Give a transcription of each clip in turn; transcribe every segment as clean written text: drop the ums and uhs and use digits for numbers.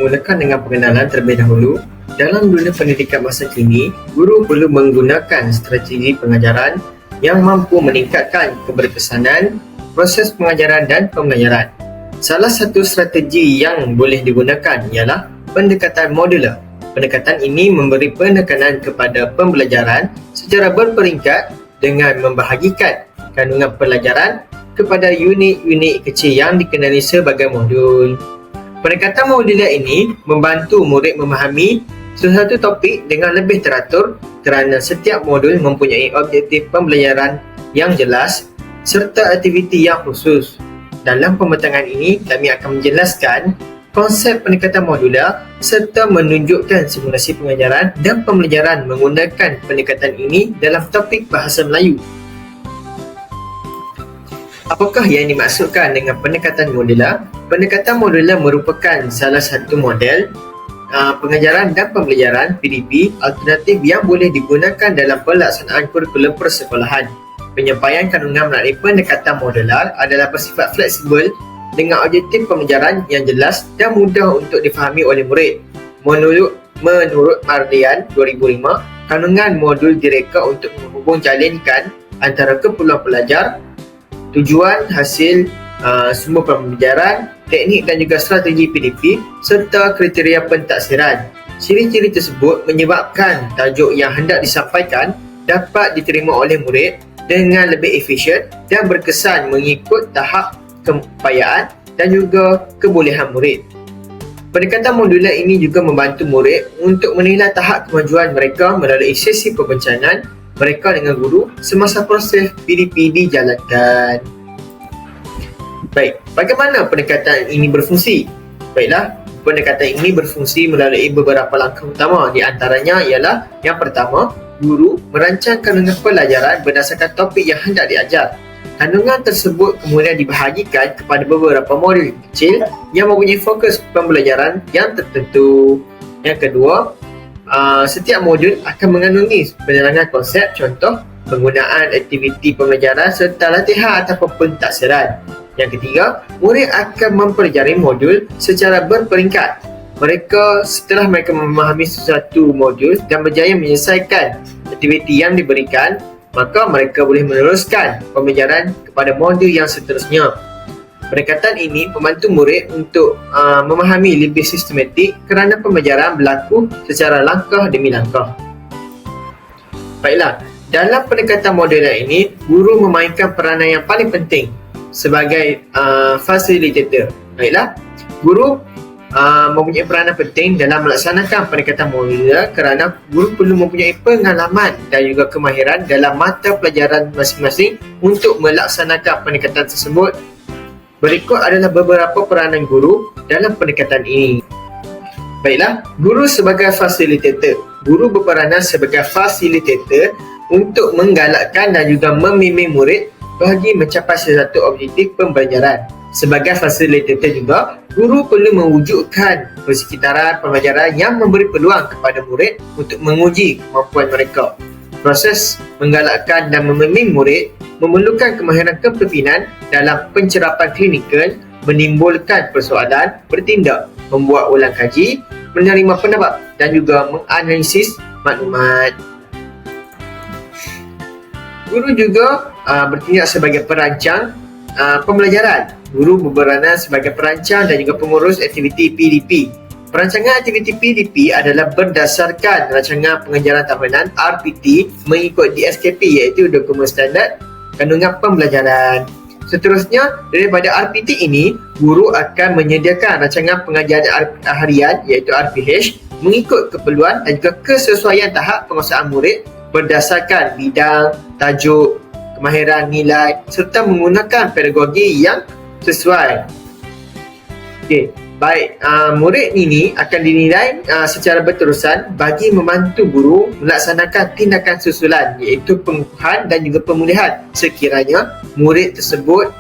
dimulakan dengan pengenalan terlebih dahulu. Dalam dunia pendidikan masa kini, guru perlu menggunakan strategi pengajaran yang mampu meningkatkan keberkesanan proses pengajaran dan pembelajaran. Salah satu strategi yang boleh digunakan ialah pendekatan modular. Pendekatan ini memberi penekanan kepada pembelajaran secara berperingkat dengan membahagikan kandungan pelajaran kepada unit-unit kecil yang dikenali sebagai modul. Pendekatan modular ini membantu murid memahami sesuatu topik dengan lebih teratur kerana setiap modul mempunyai objektif pembelajaran yang jelas serta aktiviti yang khusus. Dalam pembentangan ini, kami akan menjelaskan konsep pendekatan modular serta menunjukkan simulasi pengajaran dan pembelajaran menggunakan pendekatan ini dalam topik bahasa Melayu. Apakah yang dimaksudkan dengan pendekatan modular? Pendekatan modular merupakan salah satu model pengajaran dan pembelajaran PDP alternatif yang boleh digunakan dalam pelaksanaan kurikulum persekolahan. Penyampaian kandungan melalui pendekatan modular adalah bersifat fleksibel dengan objektif pembelajaran yang jelas dan mudah untuk difahami oleh murid. Menurut Mardian 2005, kandungan modul direka untuk menghubung jalinkan antara keperluan pelajar, tujuan, hasil, sumber pembelajaran, teknik dan juga strategi PDP serta kriteria pentaksiran. Ciri-ciri tersebut menyebabkan tajuk yang hendak disampaikan dapat diterima oleh murid dengan lebih efisien dan berkesan mengikut tahap keupayaan dan juga kebolehan murid. Pendekatan modular ini juga membantu murid untuk menilai tahap kemajuan mereka melalui sesi perbincangan mereka dengan guru semasa proses PDP dijalankan. Baik, bagaimana pendekatan ini berfungsi? Baiklah, pendekatan ini berfungsi melalui beberapa langkah utama. Di antaranya ialah yang pertama, guru merancang kandungan pelajaran berdasarkan topik yang hendak diajar. Kandungan tersebut kemudian dibahagikan kepada beberapa modul kecil yang mempunyai fokus pembelajaran yang tertentu. Yang kedua, setiap modul akan mengandungi penerangan konsep, contoh, penggunaan aktiviti pembelajaran serta latihan ataupun pentaksiran. Yang ketiga, murid akan mempelajari modul secara berperingkat. Setelah mereka memahami sesuatu modul dan berjaya menyelesaikan aktiviti yang diberikan, maka mereka boleh meneruskan pembelajaran kepada modul yang seterusnya. Pendekatan ini membantu murid untuk memahami lebih sistematik kerana pembelajaran berlaku secara langkah demi langkah. Baiklah, dalam pendekatan modular ini, guru memainkan peranan yang paling penting sebagai fasilitator. Baiklah, guru mempunyai peranan penting dalam melaksanakan pendekatan modular kerana guru perlu mempunyai pengalaman dan juga kemahiran dalam mata pelajaran masing-masing untuk melaksanakan pendekatan tersebut. Berikut adalah beberapa peranan guru dalam pendekatan ini. Baiklah, guru sebagai fasilitator. Guru berperanan sebagai fasilitator untuk menggalakkan dan juga membimbing murid bagi mencapai sesuatu objektif pembelajaran. Sebagai fasilitator juga, guru perlu mewujudkan persekitaran pembelajaran yang memberi peluang kepada murid untuk menguji kemampuan mereka. Proses menggalakkan dan membimbing murid memerlukan kemahiran kepimpinan dalam pencerapan klinikal, menimbulkan persoalan, bertindak, membuat ulang kaji, menerima pendapat dan juga menganalisis maklumat. Guru juga bertindak sebagai perancang pembelajaran. Guru berperanan sebagai perancang dan juga pengurus aktiviti PDP. Perancangan aktiviti PDP adalah berdasarkan rancangan pengajaran tahunan RPT mengikut DSKP iaitu Dokumen Standard Kandungan Pembelajaran. Seterusnya, daripada RPT ini, guru akan menyediakan rancangan pengajaran harian iaitu RPH mengikut keperluan dan juga kesesuaian tahap penguasaan murid berdasarkan bidang, tajuk, kemahiran, nilai serta menggunakan pedagogi yang sesuai. Okey, baik, murid ini akan dinilai secara berterusan bagi membantu guru melaksanakan tindakan susulan iaitu pengukuhan dan juga pemulihan sekiranya murid tersebut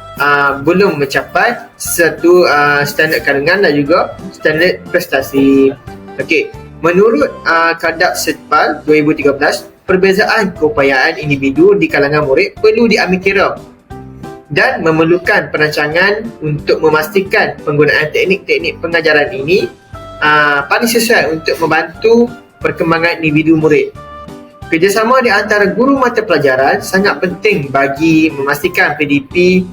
belum mencapai satu standard kandungan dan juga standard prestasi. Okey, menurut Kadab Setpal 2013, perbezaan keupayaan individu di kalangan murid perlu diambil kira dan memerlukan perancangan untuk memastikan penggunaan teknik-teknik pengajaran ini paling sesuai untuk membantu perkembangan individu murid. Kerjasama di antara guru mata pelajaran sangat penting bagi memastikan PDP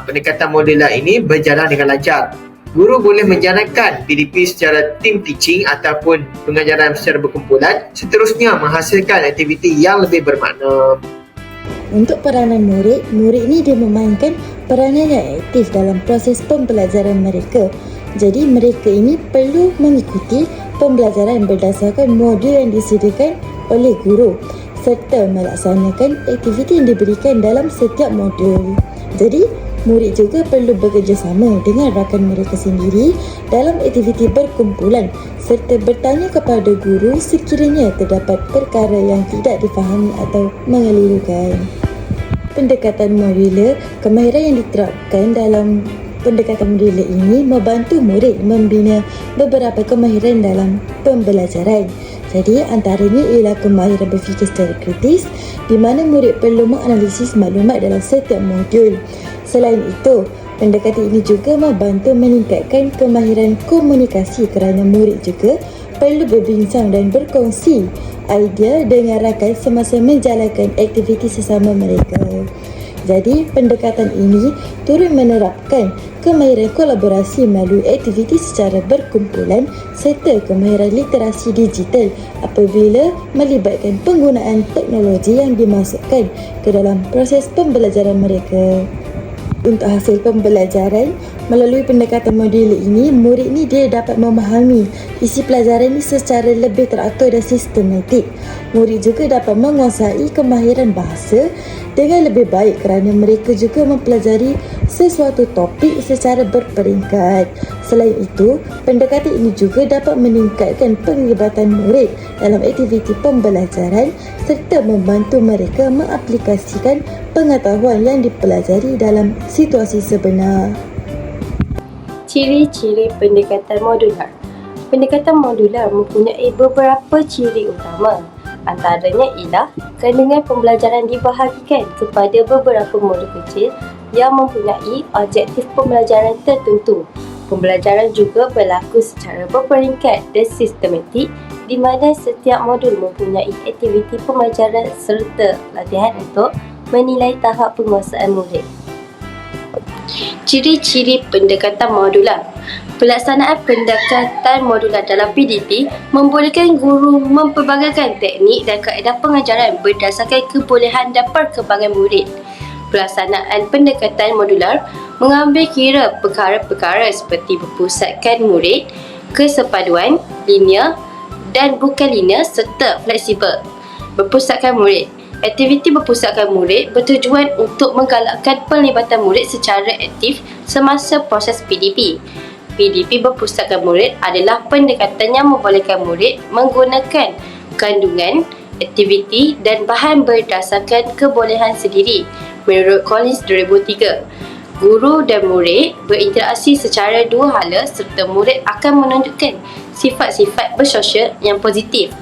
pendekatan modular ini berjalan dengan lancar. Guru boleh menjalankan PDP secara team teaching ataupun pengajaran secara berkumpulan, seterusnya menghasilkan aktiviti yang lebih bermakna. Untuk peranan murid ni dia memainkan peranan yang aktif dalam proses pembelajaran mereka. Jadi mereka ini perlu mengikuti pembelajaran berdasarkan modul yang disediakan oleh guru serta melaksanakan aktiviti yang diberikan dalam setiap modul. Jadi murid juga perlu bekerjasama dengan rakan mereka sendiri dalam aktiviti berkumpulan serta bertanya kepada guru sekiranya terdapat perkara yang tidak difahami atau mengelirukan. Pendekatan modular, kemahiran yang diterapkan dalam pendekatan modular ini membantu murid membina beberapa kemahiran dalam pembelajaran. Jadi antaranya ialah kemahiran berfikir secara kritis di mana murid perlu menganalisis maklumat dalam setiap modul. Selain itu, pendekatan ini juga membantu meningkatkan kemahiran komunikasi kerana murid juga perlu berbincang dan berkongsi idea dengan rakan semasa menjalankan aktiviti sesama mereka. Jadi, pendekatan ini turut menerapkan kemahiran kolaborasi melalui aktiviti secara berkumpulan serta kemahiran literasi digital apabila melibatkan penggunaan teknologi yang dimasukkan ke dalam proses pembelajaran mereka. Untuk hasil pembelajaran, melalui pendekatan modular ini, murid ni dia dapat memahami isi pelajaran ni secara lebih teratur dan sistematik. Murid juga dapat menguasai kemahiran bahasa dengan lebih baik kerana mereka juga mempelajari sesuatu topik secara berperingkat. Selain itu, pendekatan ini juga dapat meningkatkan penglibatan murid dalam aktiviti pembelajaran serta membantu mereka mengaplikasikan pengetahuan yang dipelajari dalam situasi sebenar. Ciri-ciri pendekatan modular. Pendekatan modular mempunyai beberapa ciri utama. Antaranya ialah kandungan pembelajaran dibahagikan kepada beberapa modul kecil yang mempunyai objektif pembelajaran tertentu. Pembelajaran juga berlaku secara berperingkat dan sistematik di mana setiap modul mempunyai aktiviti pembelajaran serta latihan untuk menilai tahap penguasaan murid. Ciri-ciri pendekatan modular. Pelaksanaan pendekatan modular dalam PDP membolehkan guru mempelbagaikan teknik dan kaedah pengajaran berdasarkan kebolehan dan perkembangan murid. Pelaksanaan pendekatan modular mengambil kira perkara-perkara seperti berpusatkan murid, kesepaduan, linear dan bukan linear serta fleksibel. Berpusatkan murid. Aktiviti berpusatkan murid bertujuan untuk menggalakkan penglibatan murid secara aktif semasa proses PDP. PDP berpusatkan murid adalah pendekatan yang membolehkan murid menggunakan kandungan, aktiviti dan bahan berdasarkan kebolehan sendiri menurut Collins 2003. Guru dan murid berinteraksi secara dua hala serta murid akan menunjukkan sifat-sifat bersosial yang positif.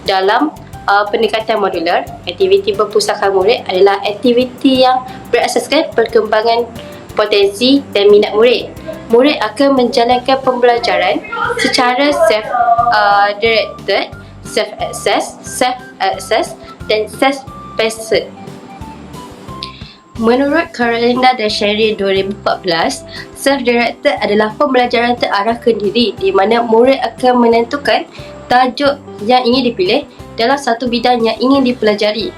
Dalam pendekatan modular, aktiviti berpusatkan murid adalah aktiviti yang berasaskan perkembangan potensi dan minat murid. Murid akan menjalankan pembelajaran secara self-directed, self-access dan self-paced. Menurut Carolinda dan Sherry 2014, self-directed adalah pembelajaran terarah kendiri di mana murid akan menentukan tajuk yang ingin dipilih dalam satu bidang yang ingin dipelajari.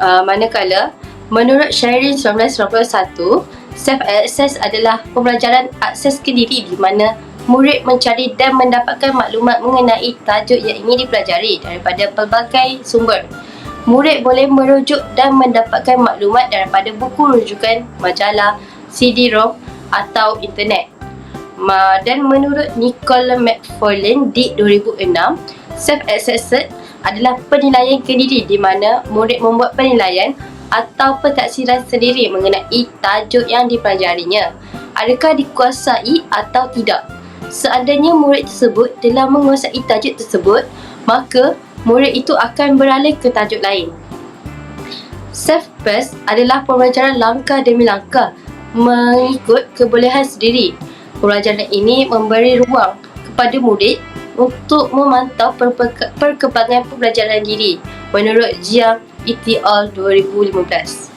Manakala, menurut Sherry 1991, self-access adalah pembelajaran akses ke diri di mana murid mencari dan mendapatkan maklumat mengenai tajuk yang ingin dipelajari daripada pelbagai sumber. Murid boleh merujuk dan mendapatkan maklumat daripada buku rujukan, majalah, CD-ROM atau internet. Dan menurut Nicole McFarlane di 2006, self-assessed adalah penilaian ke diri di mana murid membuat penilaian atau pentaksiran sendiri mengenai tajuk yang dipelajarinya. Adakah dikuasai atau tidak? Seandainya murid tersebut telah menguasai tajuk tersebut, maka murid itu akan beralih ke tajuk lain. Self-paced adalah pembelajaran langkah demi langkah mengikut kebolehan sendiri. Pembelajaran ini memberi ruang kepada murid untuk memantau perkembangan pembelajaran diri menurut Jiang et al. 2015.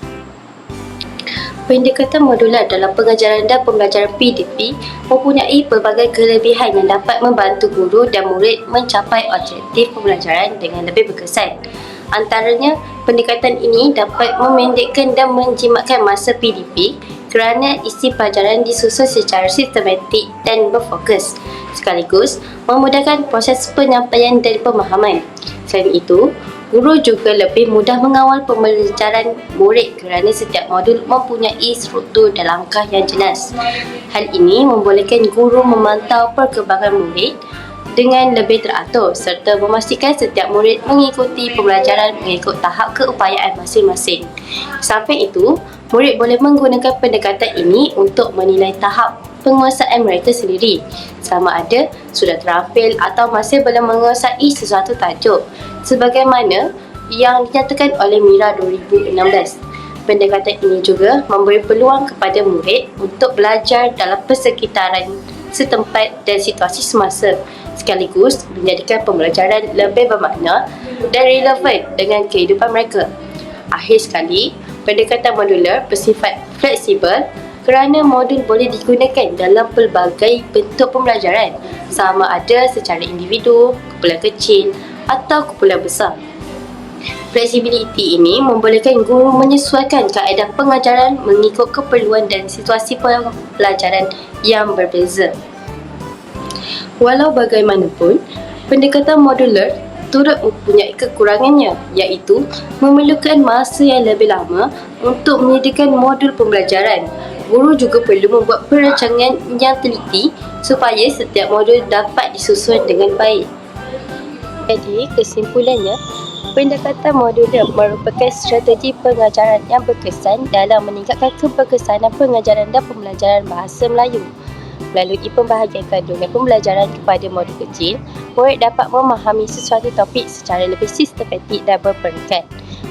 Pendekatan modular dalam pengajaran dan pembelajaran PDP mempunyai pelbagai kelebihan yang dapat membantu guru dan murid mencapai objektif pembelajaran dengan lebih berkesan. Antaranya, pendekatan ini dapat memendekkan dan menjimatkan masa PDP kerana isi pelajaran disusun secara sistematik dan berfokus, sekaligus memudahkan proses penyampaian dan pemahaman. Selain itu, guru juga lebih mudah mengawal pembelajaran murid kerana setiap modul mempunyai struktur dan langkah yang jelas. Hal ini membolehkan guru memantau perkembangan murid dengan lebih teratur serta memastikan setiap murid mengikuti pembelajaran mengikut tahap keupayaan masing-masing. Sampai itu, murid boleh menggunakan pendekatan ini untuk menilai tahap penguasaan mereka sendiri, sama ada sudah terampil atau masih belum menguasai sesuatu tajuk, sebagaimana yang dinyatakan oleh Mira 2016. Pendekatan ini juga memberi peluang kepada murid untuk belajar dalam persekitaran setempat dan situasi semasa, sekaligus menjadikan pembelajaran lebih bermakna dan relevan dengan kehidupan mereka. Akhir sekali, pendekatan modular bersifat fleksibel kerana modul boleh digunakan dalam pelbagai bentuk pembelajaran, sama ada secara individu, kumpulan kecil atau kumpulan besar. Fleksibiliti ini membolehkan guru menyesuaikan kaedah pengajaran mengikut keperluan dan situasi pembelajaran yang berbeza. Walau bagaimanapun, pendekatan modular turut mempunyai kekurangannya, iaitu memerlukan masa yang lebih lama untuk menyediakan modul pembelajaran. Guru juga perlu membuat perancangan yang teliti supaya setiap modul dapat disusun dengan baik. Jadi, kesimpulannya, pendekatan modular merupakan strategi pengajaran yang berkesan dalam meningkatkan keberkesanan pengajaran dan pembelajaran bahasa Melayu. Melalui pembahagian kandungan pembelajaran kepada modul kecil, murid dapat memahami sesuatu topik secara lebih sistematik dan berperingkat.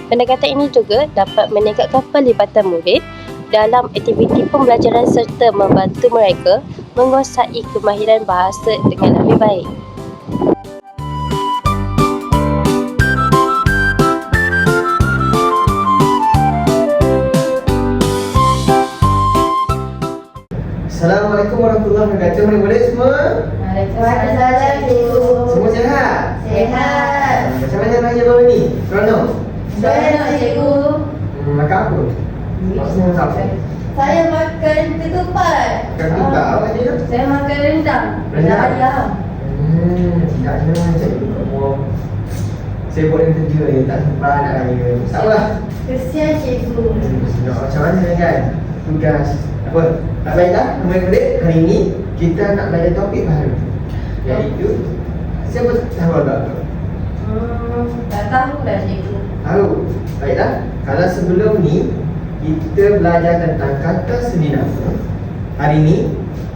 Pendekatan ini juga dapat meningkatkan pelibatan murid dalam aktiviti pembelajaran serta membantu mereka menguasai kemahiran bahasa dengan lebih baik. Assalamualaikum warahmatullahi wabarakatuh. Mari boleh semua? Waalaikumsalam, cikgu. Semua sihat? Sihat. Macam mana raya baru ni? Seronok? Seronok, cikgu. Makan apa? Maksudnya makan apa? Saya makan ketupat. Ketupat awak dia? Saya makan rendang. Rendang? Ayam. Tidaknya cikgu kamu sibuk dengan kerja ni, tak sempat nak raya. Tak apalah. Kesian, cikgu. Macam mana kan? Tugas apa? Tak baiklah, murid-murid, hari ini kita nak belajar topik baru, iaitu siapa tahu agak tu? Tak tahu dah, cikgu. Tahu? Baiklah, kalau sebelum ni kita belajar tentang kata seni nama, hari ini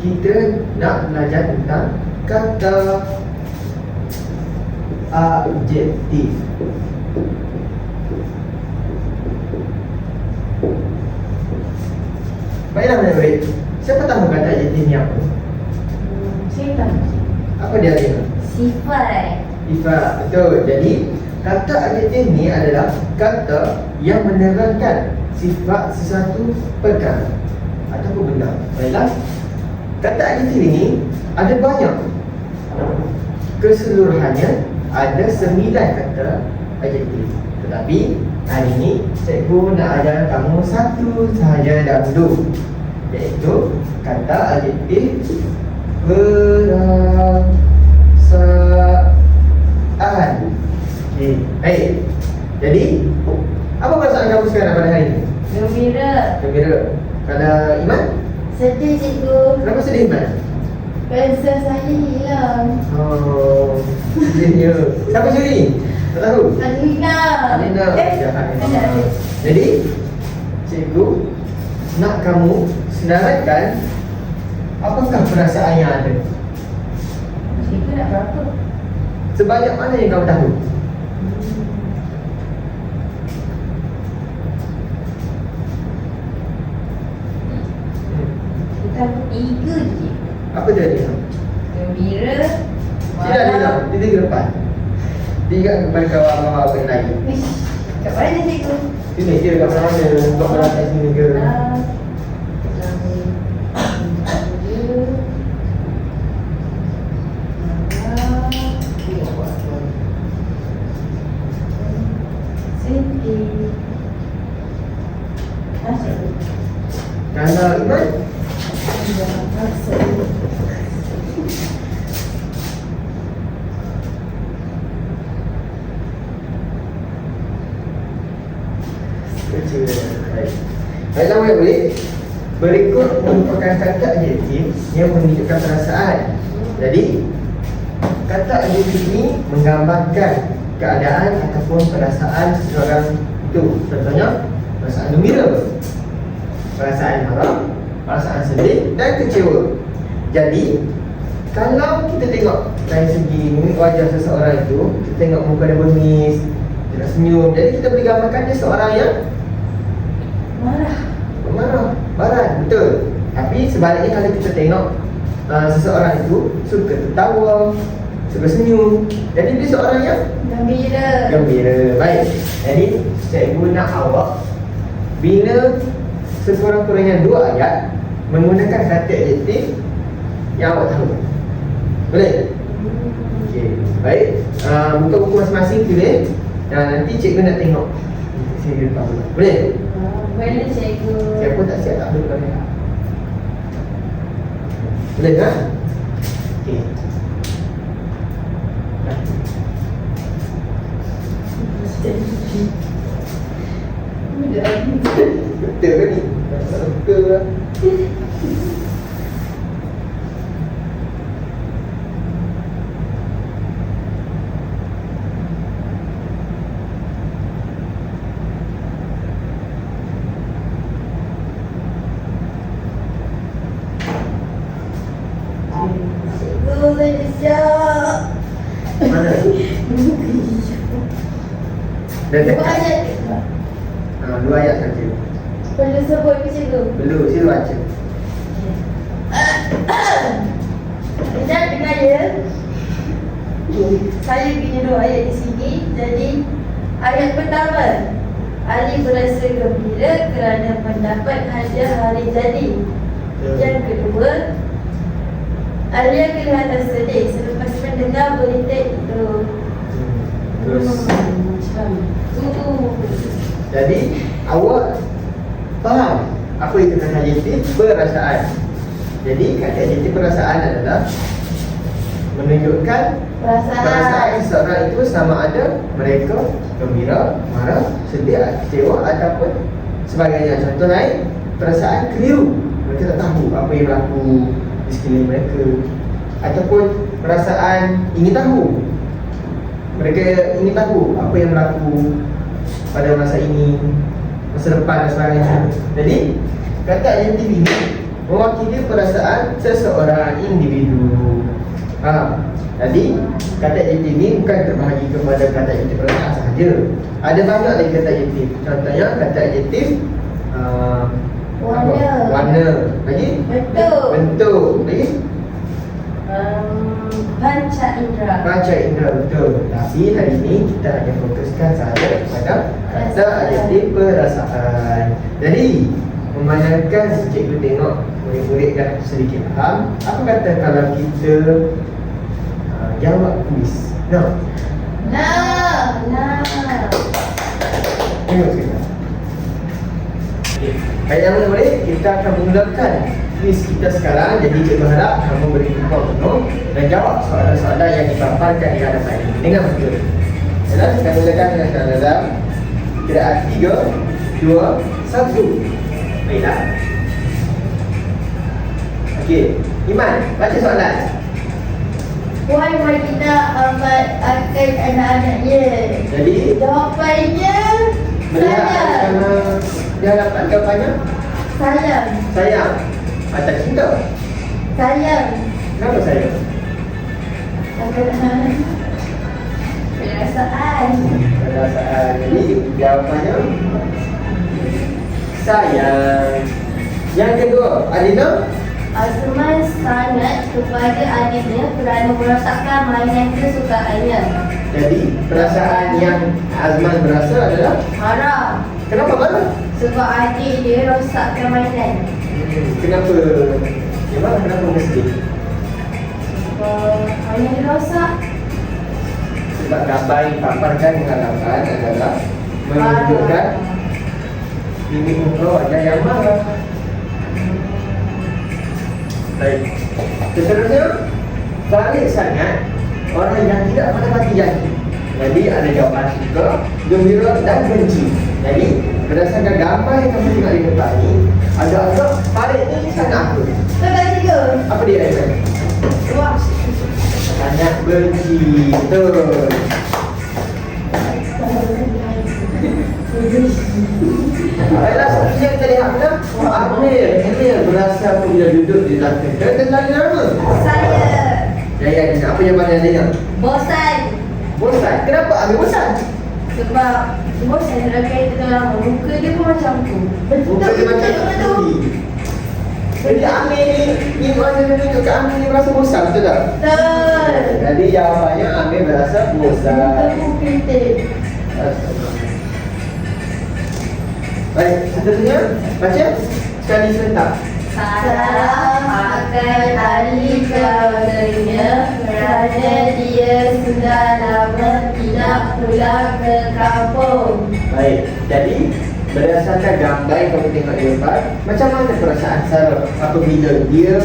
kita nak belajar tentang kata adjektif. Baiklah murid-murid, siapa tahu kata adjektif ni apa? Saya tahu. Apa dia ni? Sifat. Sifat, betul. Jadi kata adjektif ni adalah kata yang menerangkan sifat sesuatu perkara ataupun benda. Baiklah, kata adjektif ini ada banyak. Keseluruhannya ada 9 kata adjektif. Tetapi hari ini cikgu nak ajar kamu satu sahaja dahulu, iaitu kata adjektif perasaan. Okey, baik. Jadi, apa perasaan kamu sekarang pada hari ini? Gembira. Gembira. Kalau Iman? Sedih, cikgu. Kenapa sedih Iman? Pensel saya hilang. Oh, sedihnya. Siapa curi? Tak tahu? Alina. Alina. Jahat. Ada. Jadi, cikgu nak kamu senaraikan apakah perasaan yang ada. Cikgu nak berapa? Sebanyak mana yang kamu tahu? Kita 3 je. Apa dia Adina? Gembira. Tidak Adina, dia ke depan. Dia ingat kepada kawan-kawan yang lain. Ish, kat mana cikgu? Sini, dia kat mana-mana. Untuk berada sini ke? Kalau Iman, baiklah murid-murid, berikut merupakan kata adjektif yang menunjukkan perasaan. Jadi, kata adjektif ini menggambarkan keadaan ataupun perasaan seseorang itu. Contohnya, perasaan gembira, perasaan marah, perasaan sedih dan kecewa. Jadi, kalau kita tengok dari segi mimik wajah seseorang itu, kita tengok muka dia bermis, dia nak senyum. Jadi kita boleh gambarkan dia seorang yang marah, baran, betul. Tapi sebaliknya kalau kita tengok seseorang itu suka tertawa, suka senyum, jadi dia seorang yang gembira. Baik. Jadi cikgu nak awak bina sekurang-kurangnya 2 ayat menggunakan kata adjektif yang awak tahu. Boleh? Okey. Baik. Buka buku masing-masing tulis. Nanti cikgu nak tengok. Sini depan dulu. Boleh? Boleh cikgu. Siapa tak siap tak duduk kamera. Boleh tak? Okey. Betul ke ni? Betul lah. Cikgu, saya siap. Mana? Dah Dua dekat. ayat. 2 ayat saja. Perlu sebut ke cikgu? Perlu, sila baca. Sekejap dengar ya. Saya punya 2 ayat di sini. Jadi ayat pertama, Ali berasa gembira kerana mendapat hadiah hari jadi. Yang kedua, Alia kelihatan sedih selepas mendengar berita itu. Terus. Macam Jadi awak faham apa itu kata adjektif perasaan. Jadi kata adjektif perasaan adalah menunjukkan perasaan seseorang itu sama ada mereka gembira, marah, sedih, kecewa ataupun sebagainya. Contoh lain, perasaan keliru. Mereka tak tahu apa yang berlaku di sekeliling mereka. Ataupun perasaan ingin tahu. Mereka ingin tahu apa yang berlaku pada masa ini, masa depan dan sebagainya. Jadi kata adjektif ini mewakili perasaan seseorang individu. Jadi kata adjektif ini bukan terbahagi kepada kata adjektif perasaan sahaja. Ada banyak lagi kata adjektif. Contohnya kata adjektif warna. Lagi? Bentuk. Lagi? panca indera. Panca indera, betul. Tapi hari ini kita hanya fokuskan sahaja kepada kata adjektif perasaan. Jadi memandangkan cikgu tengok murid-murid dah sedikit faham, apa kata kalau kita jawab kuis? Nah. Tengok sekarang. Baiklah murid-murid, kita akan mulakan kuis kita sekarang. Jadi cikgu harap kamu beri kupon penuh dan jawab soalan-soalan yang dipaparkan di hadapan ini dengan betul. Baiklah, kita mulakan dengan dalam kiraan 3, 2, 1. Baiklah. Okey, Iman, baca soalan. Why kita amat akan anak-anaknya? Jadi Jawapannya melihat sayang. kerana di hadapan jawapannya Sayang. sayang atau cinta. Sayang. Kenapa sayang? Perasaan. Perasaan. Jadi jawapannya sayang. Yang kedua, Adina, Azman sangat kepada adiknya kerana merosakkan mainan kesukaannya. Jadi perasaan yang Azman berasa adalah Marah kenapa marah? sebab adik dia rosakkan mainan. Kenapa? Gimana kenapa mesti? Sebab mainan dia rosak. Sebab gambar yang dipaparkan dengan halaman adalah menunjukkan ini untuk ada yang marah. Baik. Seterusnya, balik sangat orang yang tidak menepati janji. Jadi ada jawapan suka, gembira dan benci. Jadi berdasarkan gambar yang kamu tengok di depan ni, agak-agak Farid ni sangat apa? Lepas 3. Apa dia Aiman? Wah. Sangat benci. Betul. Baiklah, seterusnya kita lihat mana? Amir berasa apabila duduk di dalam kereta dan lagi lama. Saya Jaya Dina, apa jawapan Dina? bosan. Bosan? Kenapa Amir bosan? Sebab bosan dalam kereta tu lama. Muka dia pun macam tu. Muka dia macam tu. Jadi Amir ni masa dia tunjuk kat Amir ni berasa bosan, betul tak? Betul. Jadi jawapannya Amir berasa bosan. Muka pun pintik. Baik, seterusnya baca sekali serentak. Salah makan ahli keluarganya kerana dia sudah lama tidak pulang ke kampung. Baik, jadi berdasarkan gambar yang kamu tengok di depan, macam mana perasaan Sarah apabila dia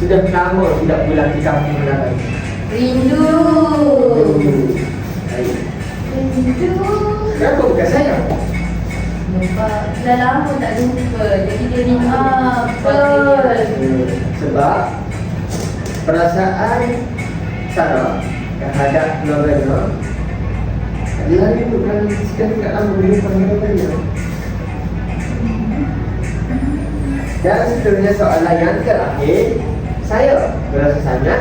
sudah lama tidak pulang ke kampung halaman? Rindu. Baik. Rindu. Kenapa bukan sayang? Sebab dah lama tak jumpa. Jadi dia rindu. Betul. Sebab perasaan Sarah terhadap keluarganya adalah rindu kerana sudah tidak lama berjumpa dengan keluarganya. Dan seterusnya soalan yang terakhir, saya berasa sangat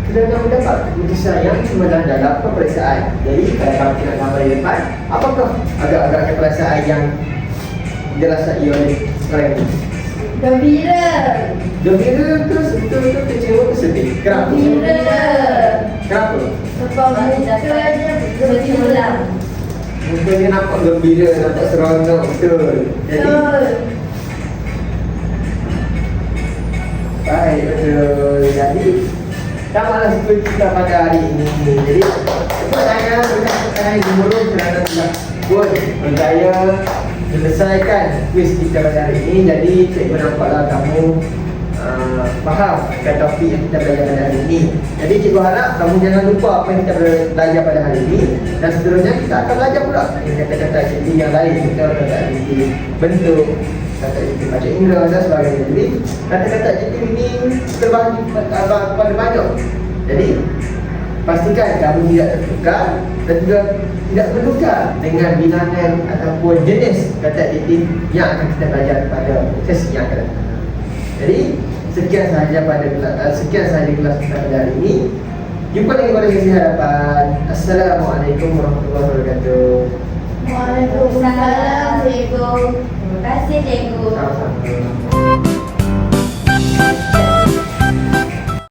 kerana mendapat keputusan yang cemerlang dalam peperiksaan. Jadi kalau kamu tengok gambar di depan, apakah agak-agaknya perasaan yang dirasai oleh orang ini? Gembira. Gembira ke betul-betul kecewa ke sedih? Kenapa? Gembira. Kenapa? Sebab mukanya bercemerlang. Mungkin nampak gembira, nampak seronok, betul. Jadi, Betul. baik, betul. Jadi, tamatlah sekolah kita pada hari ini. Jadi, cepat saya berkata gemuruh kerana telah pun berjaya selesaikan kuis kita pada hari ini. Jadi, cikgu nampaklah kamu faham akan topik yang kita belajar pada hari ini. Jadi cikgu harap kamu jangan lupa apa yang kita belajar pada hari ini. Dan seterusnya kita akan belajar pula kata-kata aktiviti yang lain. Kita kata aktiviti bentuk, kata aktiviti baca indera dan sebagainya. Jadi kata-kata aktiviti ini terbahagi kepada banyak. Jadi pastikan kamu tidak tertukar dan juga tidak bertukar dengan bilangan ataupun jenis kata aktiviti yang akan kita belajar pada sesi yang akan datang. Jadi sekian sahaja kelas kita pada hari ini. Jumpa lagi pada sesi hadapan. Assalamualaikum warahmatullahi wabarakatuh. Waalaikumsalam, cikgu. Terima kasih, cikgu. Sama-sama.